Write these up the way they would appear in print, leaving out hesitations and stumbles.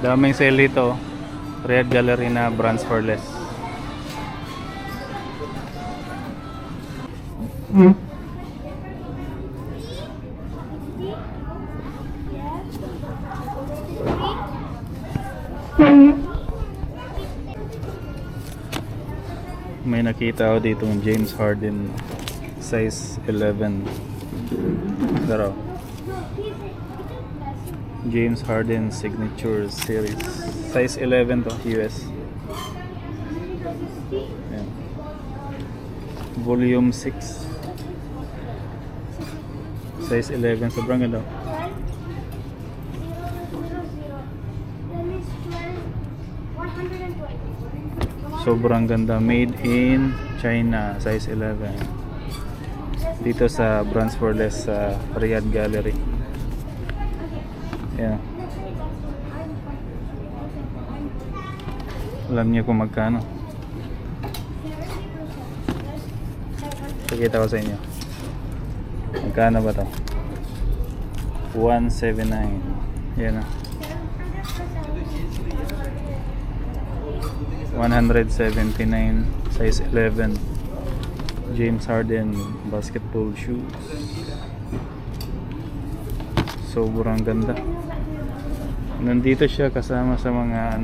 Daming sale dito. Red Gallery na brands for less. May nakita ako dito ng James Harden size 11. Pero James Harden Signature Series size 11 to US. Ayan. Volume 6 size 11, sobrang ganda. Sobrang ganda, made in China, size 11. Dito sa Brands for Less sa Riyadh Gallery. Yeah. Alam niyo kung magkano. Pakita ko sa inyo. Magkano ba to? 179. Yan na. 179 size 11 James Harden basketball shoes. Sobrang ganda. Nandito siya kasama sa mga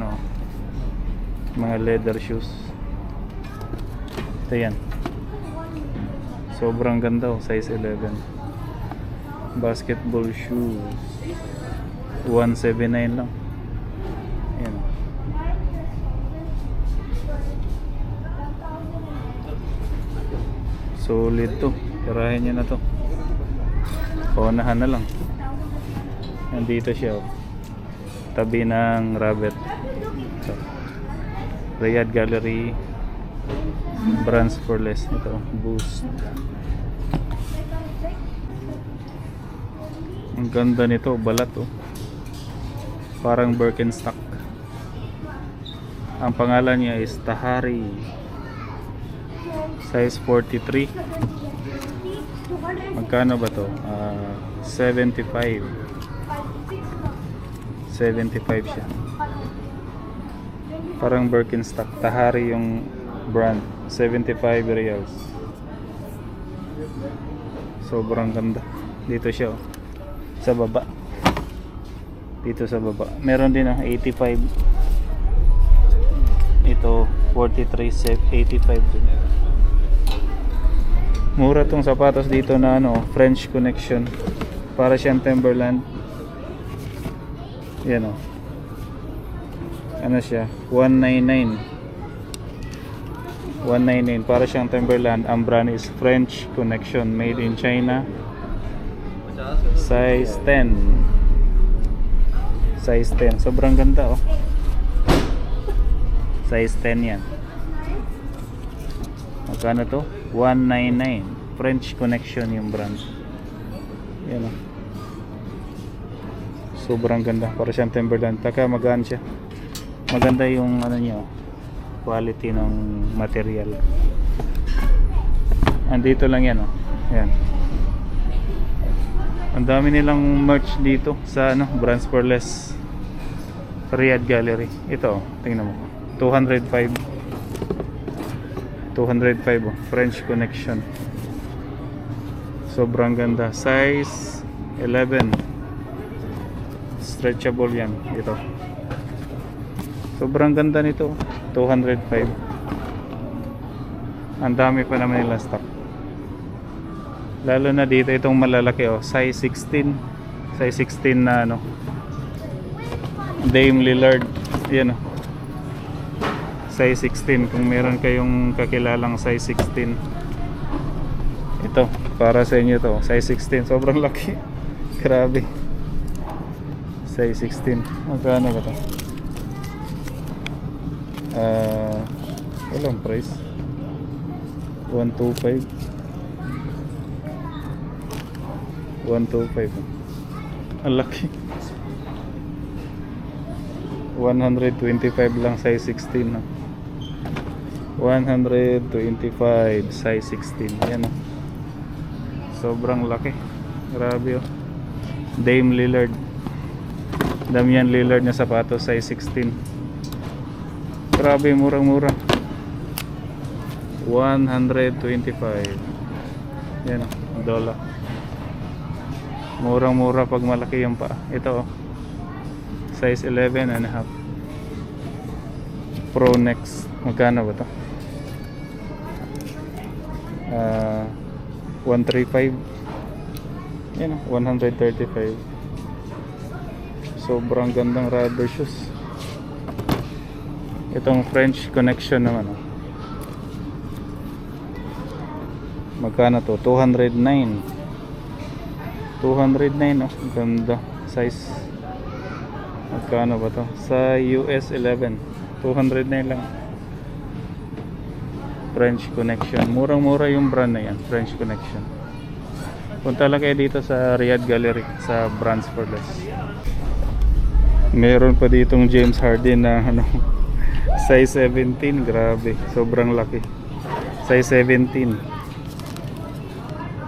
mga leather shoes. Ito yan. Sobrang ganda, size 11 basketball shoes. 179 lang. Ayan. Solid to. Tirahin nyo na to. Paunahan na lang. Nandito siya. Tabi ng rabbit. So, Riyadh Gallery. Brands for less. Ito. Boost. Ang ganda nito. Balat oh. Parang Birkenstock. Ang pangalan niya is Tahari. Size 43. Magkano ba to? 75. 75 siya. Parang Birkenstock. Tahari yung brand. 75 reals. Sobrang ganda. Dito siya oh. Sa baba. Dito sa baba. Meron din 85. Ito 43, 85 din. Mura tong sapatos dito na French Connection. Para siyang Timberland. Yan o. Ano siya? 199. 199. Para siyang Timberland. Ang brand is French Connection. Made in China. Size 10. Size 10. Sobrang ganda oh. Size 10 yan. Magkano to? 199. French Connection yung brand. Yan o. Sobrang ganda. Para siyang Timberland. Taka magaan siya. Maganda yung niya quality ng material. Andito lang yan o. Yan. Ang dami nilang merch dito sa Brands for Less Riyadh Gallery. Ito, tingnan mo. 205 oh. French Connection. Sobrang ganda. Size 11. Stretchable yan. Ito. Sobrang ganda nito. 205. Ang dami pa naman nila stock. Lalo na dito itong malalaki oh, size 16. Size 16 na Dame Lillard. Yan oh. Size 16 kung meron kayong kakilalang size 16. Ito, para sa inyo to. Size 16, sobrang laki. Grabe. Size 16. Magkano ba to? Walang price. 125. 125. Ang laki. 125 lang size 16 no? 125 size 16. Ayan o. Sobrang laki. Grabe oh. Dame Lillard. Damian Lillard na sapatos, size 16. Grabe, murang-mura. 125. Yan o, $1. Murang-mura pag malaki yung paa. Ito o, size 11 and a half. Pro Next. Magkano ba ito? 135. Yan o, 135. Sobrang gandang rubber shoes. Itong French Connection naman o. Magkano to? 209. 209 oh. Ganda. Size. Magkano ba to? Sa US 11. 209 lang. French Connection. Murang-mura yung brand na yan. French Connection. Punta lang kayo dito sa Riyadh Gallery sa Brands for Less. Meron pa ditong James Harden na ano, size 17. Grabe. Sobrang laki. Size 17.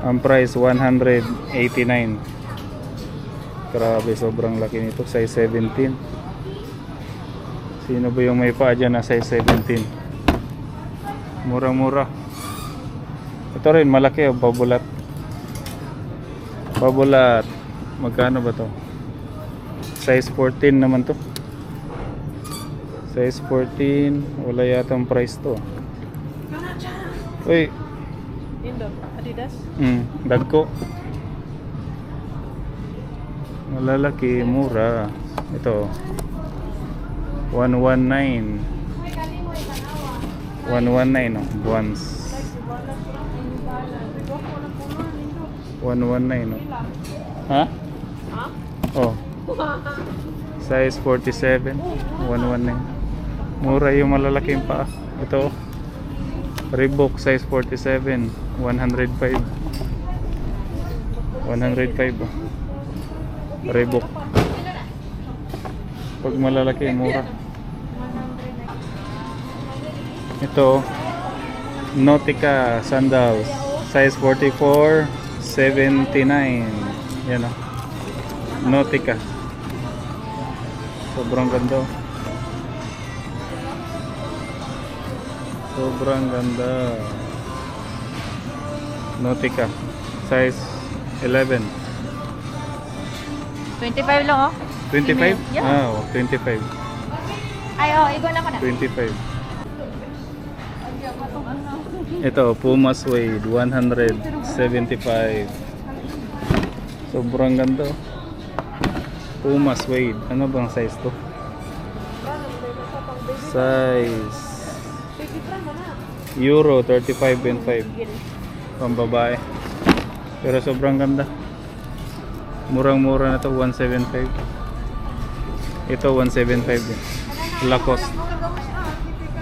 Ang price 189. Grabe, sobrang laki nito. Size 17. Sino ba yung may paa dyan na size 17? Murang-mura. Ito rin, malaki. Babulat. Babulat. Magkano ba to? Size 14 naman to. Size 14. Wala yatang price to. Uy. Indo, Adidas? Dagko. Malalaki, mura. Ito 119. 119 no? Buwans 119 no? Ha? Oh, size 47. 119. Mura yung malalaking paa. Ito Reebok size 47. 105. 105 oh. Reebok. Pag malalaki, mura. Ito Nautica sandals size 44. 79. Yan oh. Nautica. Sobrang ganda. Sobrang ganda. Nautica size 11. 25 lang oh. 25? Yeah. Ah, oh, 25. Ay, oh, igo na ko na. 25. Ito, Puma Suede 175. Sobrang ganda. Puma Suede. Ano bang size to? Size Euro 35.5. Pambabae. Pero sobrang ganda. Murang-mura na to, 175. Ito 175 din. Lacoste.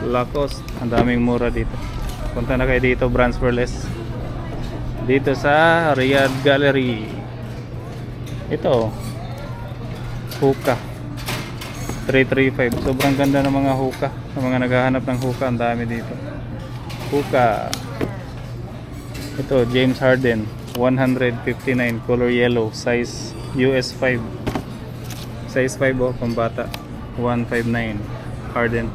Lacoste. Ang daming mura dito. Punta na kayo dito, Brands for Less. Dito sa Riyadh Gallery. Ito Hoka 335. Sobrang ganda ng mga hoka. Sa mga naghahanap ng hoka, ang dami dito. Hoka. Ito James Harden 159, color yellow, size US 5. Size 5 oh, pambata. 159 Harden.